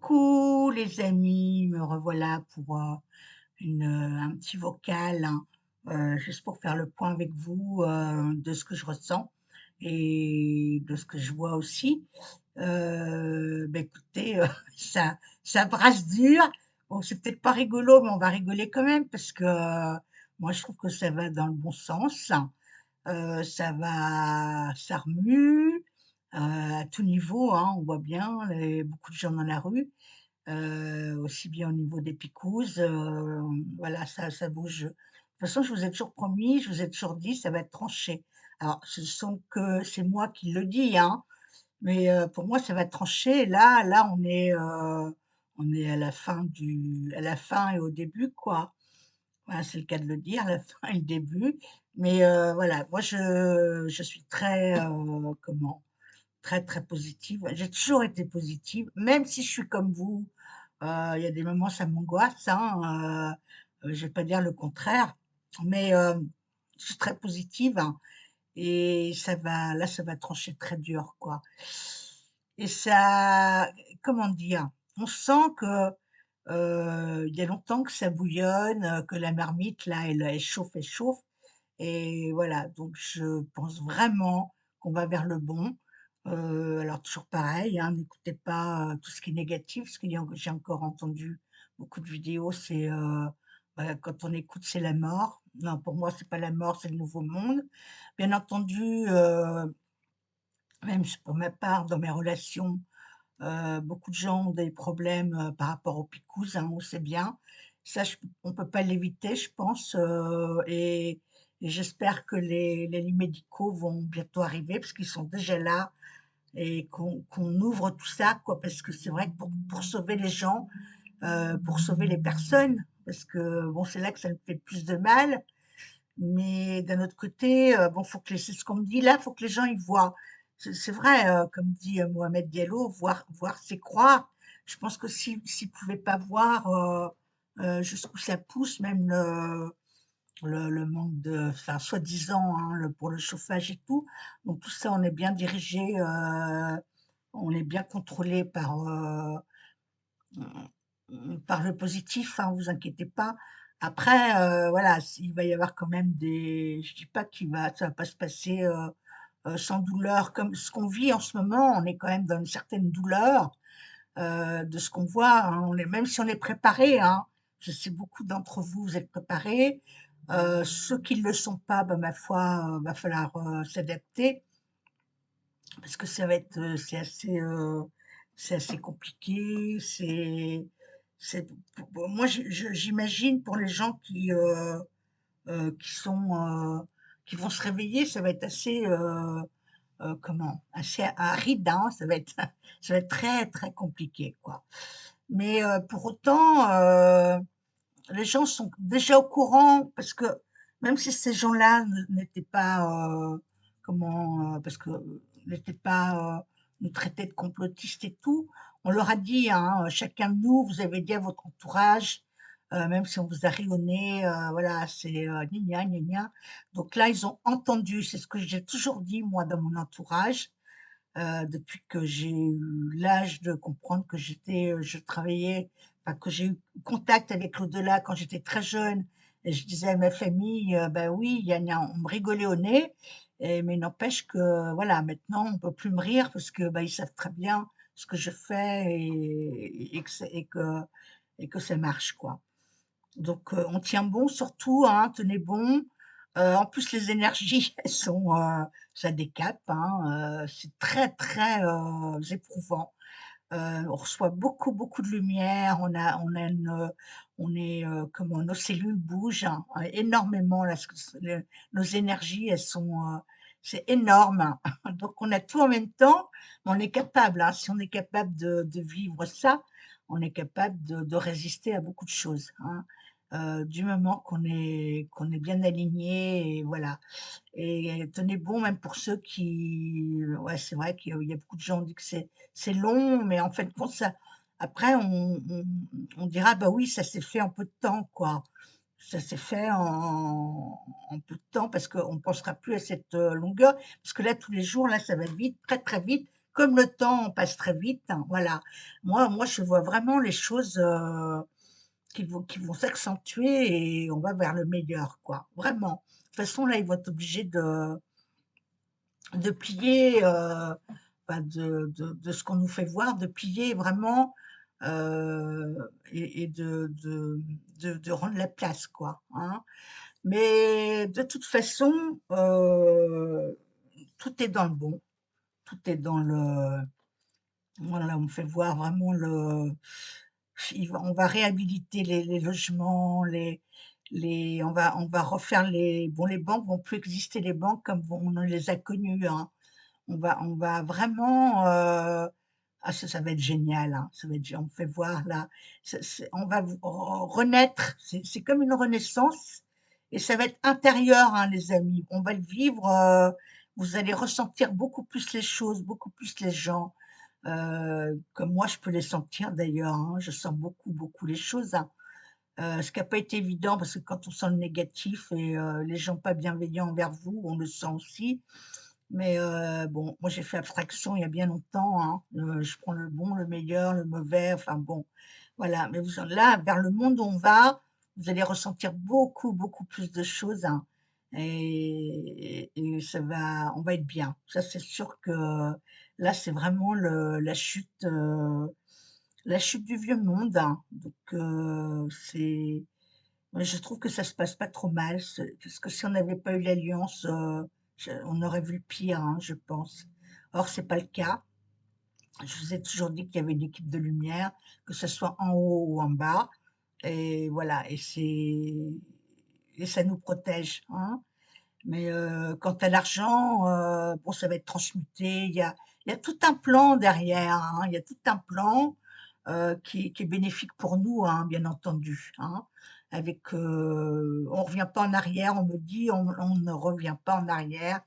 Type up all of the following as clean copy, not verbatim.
Coucou les amis, me revoilà pour un petit vocal, hein, juste pour faire le point avec vous de ce que je ressens et de ce que je vois aussi. Écoutez, ça brasse dur. Bon, c'est peut-être pas rigolo, mais on va rigoler quand même parce que moi je trouve que ça va dans le bon sens. Ça remue à tout niveau, hein, on voit bien beaucoup de gens dans la rue. Aussi bien au niveau des picousses, voilà, ça bouge. De toute façon, je vous ai toujours promis, je vous ai toujours dit: «Ça va être tranché». Alors c'est moi qui le dis, hein, mais pour moi, ça va être tranché. Là, on est à la fin et au début, quoi. Voilà, c'est le cas de le dire, la fin et le début. Mais voilà, moi, je suis très, très, très positive. J'ai toujours été positive, même si je suis comme vous. Il y a des moments, ça m'angoisse, hein, je vais pas dire le contraire, mais je suis très positive, hein, et ça va trancher très dur, quoi. Et ça, comment dire? On sent que, il y a longtemps que ça bouillonne, que la marmite là, elle chauffe, elle chauffe, et voilà, donc je pense vraiment qu'on va vers le bon. Alors toujours pareil, hein, n'écoutez pas, tout ce qui est négatif, parce qu'il y a j'ai encore entendu beaucoup de vidéos, quand on écoute, c'est la mort. Non, pour moi, c'est pas la mort, c'est le nouveau monde. Bien entendu, même pour ma part, dans mes relations, beaucoup de gens ont des problèmes, par rapport aux picousses, hein, on sait bien. Ça, on peut pas l'éviter, je pense, et j'espère que les lits médicaux vont bientôt arriver parce qu'ils sont déjà là, et qu'on ouvre tout ça, quoi. Parce que c'est vrai que pour sauver les gens, pour sauver les personnes, parce que bon, c'est là que ça me fait le plus de mal. Mais d'un autre côté, bon, c'est ce qu'on me dit là, faut que les gens ils voient. C'est vrai, comme dit, Mohamed Diallo, voir c'est croire. Je pense que s'ils pouvaient pas voir, jusqu'où ça pousse, même le manque de, enfin, soi-disant, hein, pour le chauffage et tout. Donc tout ça, on est bien dirigé, on est bien contrôlé par le positif, hein, vous inquiétez pas. Après, voilà, il va y avoir quand même je dis pas ça va pas se passer sans douleur, comme ce qu'on vit en ce moment. On est quand même dans une certaine douleur de ce qu'on voit, hein. Même si on est préparé, hein, je sais beaucoup d'entre vous, vous êtes préparés. Ceux qui ne le sont pas, ben, ma foi, va falloir s'adapter parce que c'est assez compliqué. Moi, j'imagine pour les gens qui vont se réveiller, ça va être assez, assez aride, hein, ça va être très, très compliqué, quoi. Mais pour autant, les gens sont déjà au courant parce que même si ces gens-là n'étaient pas, parce que n'étaient pas, nous traitaient de complotistes et tout, on leur a dit, hein, chacun de nous, vous avez dit à votre entourage, même si on vous a ri au nez, voilà, c'est gna gna gna gna. Donc là, ils ont entendu, c'est ce que j'ai toujours dit, moi, dans mon entourage, depuis que j'ai eu l'âge de comprendre que je travaillais, enfin, que j'ai eu contact avec l'au-delà quand j'étais très jeune, et je disais à ma famille, «Bah oui, il y en a, on me rigolait au nez, mais n'empêche que, voilà, maintenant on peut plus me rire parce que, bah, ils savent très bien ce que je fais, et que ça marche, quoi». Donc on tient bon surtout, hein, tenez bon. En plus les énergies, ça décape, hein, c'est très, très, éprouvant. On reçoit beaucoup, beaucoup de lumière, on est, comment, nos cellules bougent, hein, énormément là, nos énergies, c'est énorme. Donc on a tout en même temps, mais on est capable, hein, si on est capable de vivre ça, on est capable de résister à beaucoup de choses, hein, du moment qu'on est bien aligné, et voilà. Et tenez bon, même pour ceux ouais, c'est vrai qu'il y a beaucoup de gens qui disent que c'est long, mais en fait, de compte, après, on dira: «Bah oui, ça s'est fait en peu de temps, quoi». Ça s'est fait en peu de temps parce qu'on ne pensera plus à cette longueur. Parce que là, tous les jours, là, ça va vite, très, très vite. comme le temps passe très vite, hein, voilà. Moi, je vois vraiment les choses, qui vont s'accentuer et on va vers le meilleur, quoi, vraiment. De toute façon, là, ils vont être obligés de plier, bah, de ce qu'on nous fait voir, de plier vraiment, et de rendre la place, quoi, hein. Mais de toute façon, tout est dans le bon, tout est dans le voilà, on me fait voir vraiment on va réhabiliter les logements, on va refaire les banques vont plus exister les banques comme on les a connues, hein. On va vraiment, ça va être génial, hein, ça va être gé on me fait voir là, on va renaître, c'est comme une renaissance et ça va être intérieur, hein, les amis. On va le vivre, vous allez ressentir beaucoup plus les choses, beaucoup plus les gens, comme moi je peux les sentir d'ailleurs, hein. Je sens beaucoup, beaucoup les choses, hein. Ce qui a pas été évident parce que quand on sent le négatif et les gens pas bienveillants envers vous, on le sent aussi. Mais bon, moi j'ai fait abstraction il y a bien longtemps, hein. Je prends le bon, le meilleur, le mauvais, enfin bon, voilà. Mais vous en là, vers le monde où on va, vous allez ressentir beaucoup, beaucoup plus de choses, hein, et on va être bien. Ça, c'est sûr que là, c'est vraiment la chute du vieux monde, hein. Donc moi, je trouve que ça se passe pas trop mal, parce que si on n'avait pas eu l'alliance, on aurait vu le pire, hein, je pense. Or, c'est pas le cas. Je vous ai toujours dit qu'il y avait une équipe de lumière, que ce soit en haut ou en bas, et voilà, et ça nous protège, hein. Mais quant à l'argent, bon, ça va être transmuté. Il y a tout un plan derrière, hein. Il y a tout un plan qui est bénéfique pour nous, hein, bien entendu, hein. On revient pas en arrière, on me dit, on ne revient pas en arrière.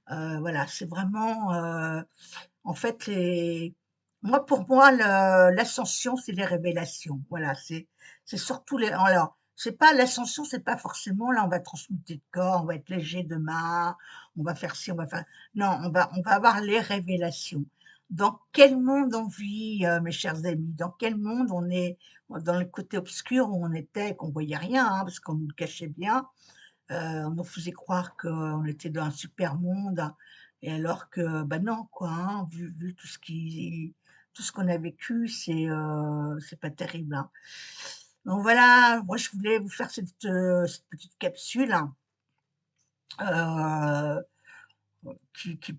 Voilà, c'est vraiment, en fait, pour moi, l'ascension, c'est les révélations. Voilà, c'est surtout alors, c'est pas l'ascension, c'est pas forcément là, on va transmuter de corps, on va être léger demain, on va faire ci, on va faire. Non, on va avoir les révélations. Dans quel monde on vit, mes chers amis? Dans quel monde on est? Dans le côté obscur où on était, qu'on voyait rien, hein, parce qu'on nous le cachait bien. On nous faisait croire qu'on était dans un super monde, hein, et alors que, bah, non, quoi, hein, vu tout ce qu'on a vécu, c'est pas terrible, hein. Donc voilà, moi, je voulais vous faire cette petite capsule, hein, heu,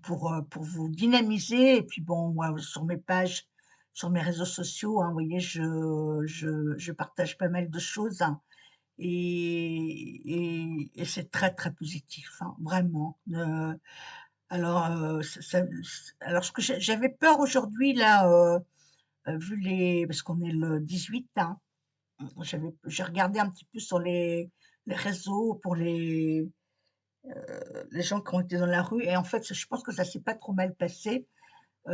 pour vous dynamiser et puis bon, moi, sur mes pages, sur mes réseaux sociaux, hein, vous voyez, je partage pas mal de choses, hein, et c'est très, très positif, hein, vraiment. Alors, alors ce que j'avais peur aujourd'hui là, vu parce qu'on est le 18, hein, j'ai regardé un petit peu sur les réseaux pour les gens qui ont été dans la rue et en fait, je pense que ça s'est pas trop mal passé.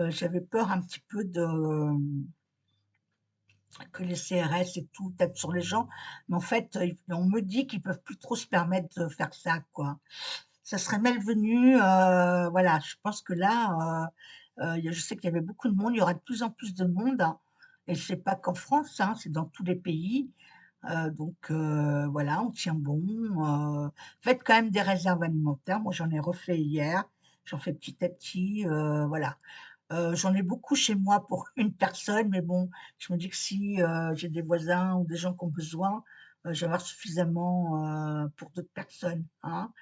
J'avais peur un petit peu que les CRS et tout tapent sur les gens, mais en fait, on me dit qu'ils peuvent plus trop se permettre de faire ça, quoi. Ça serait malvenu, voilà, je pense que là, je sais qu'il y avait beaucoup de monde, il y aura de plus en plus de monde, hein, et c'est pas qu'en France, hein, c'est dans tous les pays, donc voilà, on tient bon, faites quand même des réserves alimentaires. Moi, j'en ai refait hier, j'en fais petit à petit, voilà. J'en ai beaucoup chez moi pour une personne, mais bon, je me dis que si, j'ai des voisins ou des gens qui ont besoin, je vais avoir suffisamment, pour d'autres personnes, hein.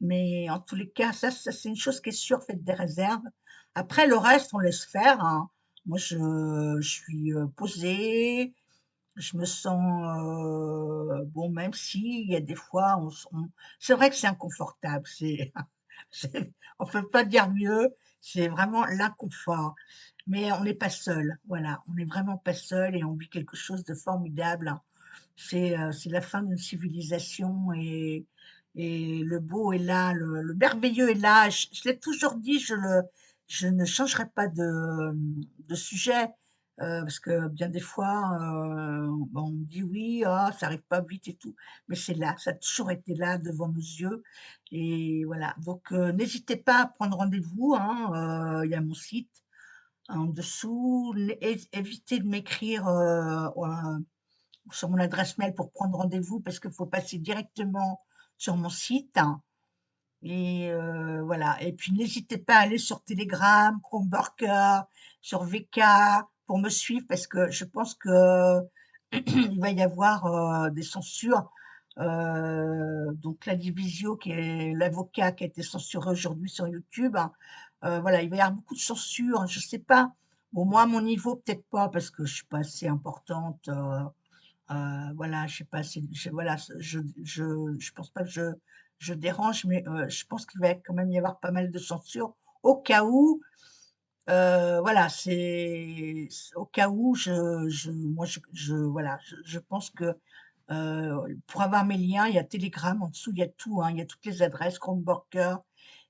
Mais en tous les cas, ça c'est une chose qui est sûre, faites des réserves. Après le reste, on laisse faire, hein. Moi je suis, posée, je me sens, bon, même s'il y a des fois c'est vrai que c'est inconfortable, on peut pas dire mieux, c'est vraiment l'inconfort. Mais on n'est pas seul, voilà, on n'est vraiment pas seul et on vit quelque chose de formidable, hein. C'est la fin d'une civilisation et le beau est là, le merveilleux est là. Je l'ai toujours dit, je ne changerai pas de sujet, parce que bien des fois, bah, on me dit: «Oui, ah, ça arrive pas vite et tout», mais c'est là, ça a toujours été là devant nos yeux et voilà. Donc n'hésitez pas à prendre rendez-vous, hein, il y a mon site, en dessous. Évitez de m'écrire, sur mon adresse mail pour prendre rendez-vous parce qu'il faut passer directement sur mon site. Et voilà, et puis n'hésitez pas à aller sur Telegram, Chromebooker, sur VK pour me suivre parce que je pense que il va y avoir, des censures. Donc la Divisio qui est l'avocat qui a été censuré aujourd'hui sur YouTube, hein, voilà, il va y avoir beaucoup de censure, je sais pas. Bon, moi, à mon niveau, peut-être pas parce que je suis pas assez importante, voilà, je sais pas si voilà, je pense pas que je dérange, mais je pense qu'il va quand même y avoir pas mal de censure au cas où, voilà, au cas où moi voilà, je pense que, pour avoir mes liens, il y a Telegram en dessous, il y a tout, hein, il y a toutes les adresses, Chromebooker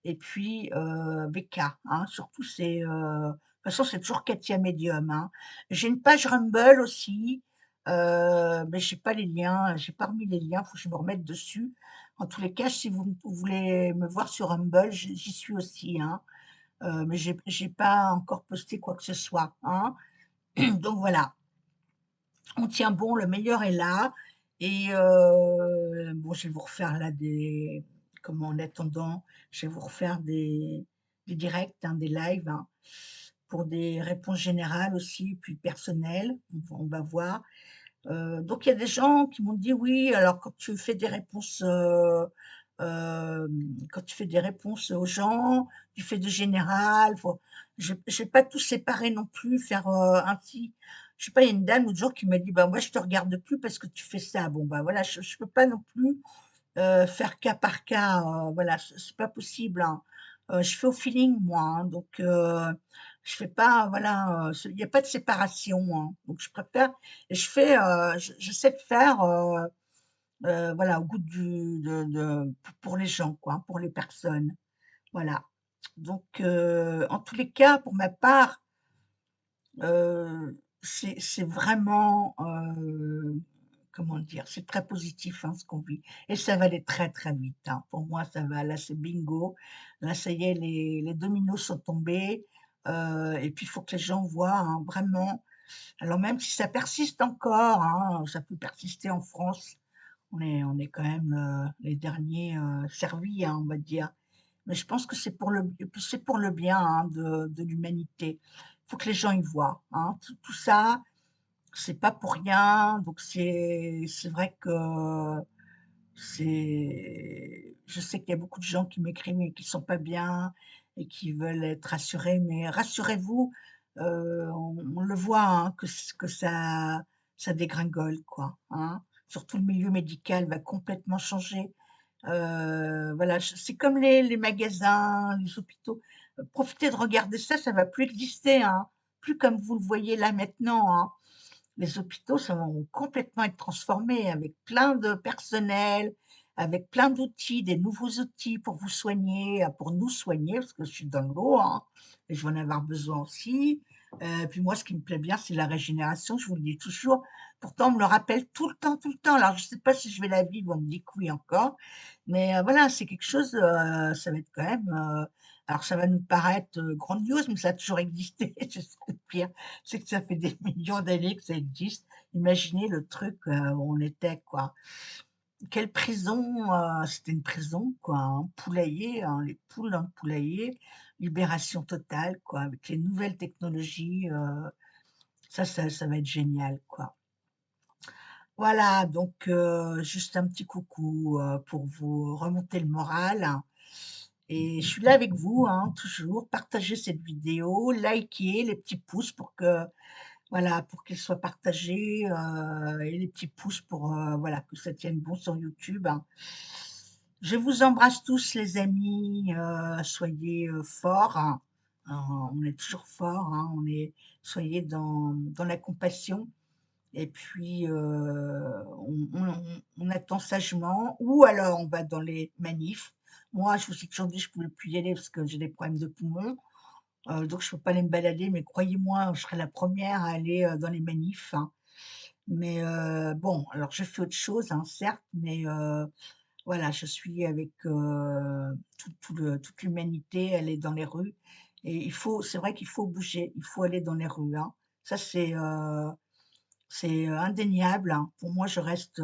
et puis, VK, hein, surtout de toute façon, c'est toujours Katia Medium, hein. J'ai une page Rumble aussi, mais j'ai pas les liens, j'ai pas remis les liens, faut que je me remette dessus. En tous les cas, si vous voulez me voir sur Rumble, j'y suis aussi, hein, mais j'ai pas encore posté quoi que ce soit, hein. Donc voilà. On tient bon, le meilleur est là et bon, je vais vous refaire là en attendant, je vais vous refaire des directs, hein, des lives, hein, pour des réponses générales aussi, puis personnelles, on va voir. Donc il y a des gens qui m'ont dit: «Oui, alors quand tu fais des réponses aux gens, tu fais du général, faut». Je vais pas tout séparer non plus, faire, ainsi. Je sais pas, il y a une dame l'autre jour qui m'a dit: «Bah, moi je te regarde plus parce que tu fais ça». Bon, bah, voilà, je peux pas non plus, faire cas par cas, voilà, c'est pas possible, hein. Je fais au feeling moi, hein, donc je fais pas, voilà, il y a pas de séparation, hein, donc je préfère et j'essaie de faire, voilà, au goût pour les gens, quoi, hein, pour les personnes, voilà. Donc en tous les cas, pour ma part, c'est vraiment, comment dire? C'est très positif, hein, ce qu'on vit et ça va aller très, très vite, hein. Pour moi, ça va là, c'est bingo. Là, ça y est, les dominos sont tombés, et puis il faut que les gens voient, hein, vraiment. Alors même si ça persiste encore, hein, ça peut persister en France. On est quand même, les derniers, servis, hein, on va dire. Mais je pense que c'est pour le bien, hein, de l'humanité. Il faut que les gens y voient, hein. Tout ça, c'est pas pour rien, donc c'est vrai que je sais qu'il y a beaucoup de gens qui m'écrivent et qui sont pas bien et qui veulent être rassurés, mais rassurez-vous, on le voit, hein, que ça dégringole, quoi, hein. Surtout le milieu médical va complètement changer. Voilà, c'est comme les magasins, les hôpitaux. Profitez de regarder ça, ça va plus exister, hein. Plus comme vous le voyez là maintenant, hein. Les hôpitaux, ça vont complètement être transformés avec plein de personnel, avec plein d'outils, des nouveaux outils pour vous soigner, pour nous soigner, parce que je suis dans le lot, hein, et je vais en avoir besoin aussi. Puis moi, ce qui me plaît bien, c'est la régénération, je vous le dis toujours. Pourtant, on me le rappelle tout le temps, tout le temps. Alors, je ne sais pas si je vais la vivre, on me dit que oui encore, mais voilà, c'est quelque chose, ça va être quand même, alors ça va nous paraître, grandiose, mais ça a toujours existé. C'est ça le pire, c'est que ça fait des millions d'années que ça existe. Imaginez le truc, où on était, quoi. Quelle prison, c'était une prison, quoi, un poulailler, hein, les poules dans le poulailler, libération totale, quoi, avec les nouvelles technologies, ça va être génial, quoi. Voilà, donc juste un petit coucou, pour vous remonter le moral et je suis là avec vous, hein, toujours. Partagez cette vidéo, likez, les petits pouces pour que voilà, pour qu'elle soit partagée, et les petits pouces pour, voilà, que ça tienne bon sur YouTube, hein. Je vous embrasse tous les amis, soyez, forts, hein. On est toujours forts, hein, soyez dans la compassion et puis, on attend sagement ou alors on va dans les manifs. Moi, je vous ai toujours dit, je ne pouvais plus y aller parce que j'ai des problèmes de poumons, donc je ne peux pas aller me balader, mais croyez-moi, je serai la première à aller, dans les manifs, hein. Mais, bon, alors je fais autre chose, hein, certes, mais, voilà, je suis avec, toute l'humanité, elle est dans les rues et c'est vrai qu'il faut bouger, il faut aller dans les rues, hein. Ça c'est indéniable, hein. Pour moi, je reste,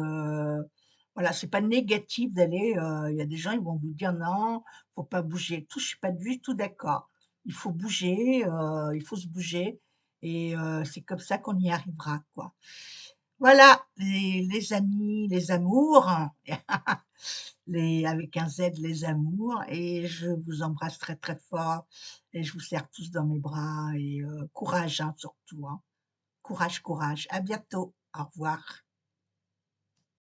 voilà, c'est pas négatif d'aller, il y a des gens, ils vont vous dire: «Non, faut pas bouger», tout. Je suis pas du tout d'accord. Il faut bouger, il faut se bouger et c'est comme ça qu'on y arrivera, quoi. Voilà, les amis, les amours, les avec un Z, les amours, et je vous embrasse très, très fort et je vous serre tous dans mes bras et courage, hein, surtout, hein. Courage, courage. À bientôt. Au revoir.